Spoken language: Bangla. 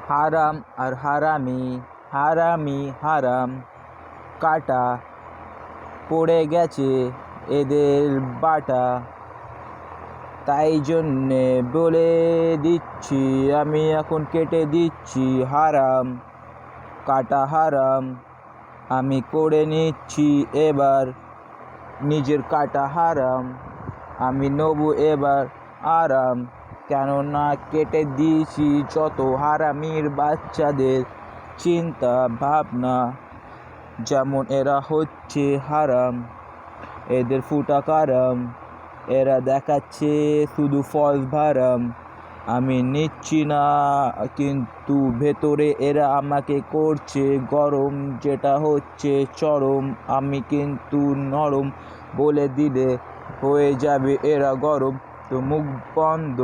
হারাম আর হারামি, হারামি হারাম, কাটা পড়ে গেছে এদের বাটা। তাই জন্যে বলে দিচ্ছি, আমি এখন কেটে দিচ্ছি হারাম, কাটা হারাম। আমি করে নিচ্ছি এবার নিজের কাটা হারাম, আমি নেবো এবার আরাম। কেননা কেটে দিয়েছি যত হারামির বাচ্চাদের চিন্তা ভাবনা, যেমন এরা হচ্ছে হারাম, এদের ফুটা কারাম, এরা দেখাচ্ছে শুধু ফলস ভারাম। আমি নিচ্ছি না কিন্তু ভেতরে এরা আমাকে করছে গরম, যেটা হচ্ছে চরম। আমি কিন্তু নরম, বলে দিলে হয়ে যাবে এরা গরম। তো মুখ বন্ধ।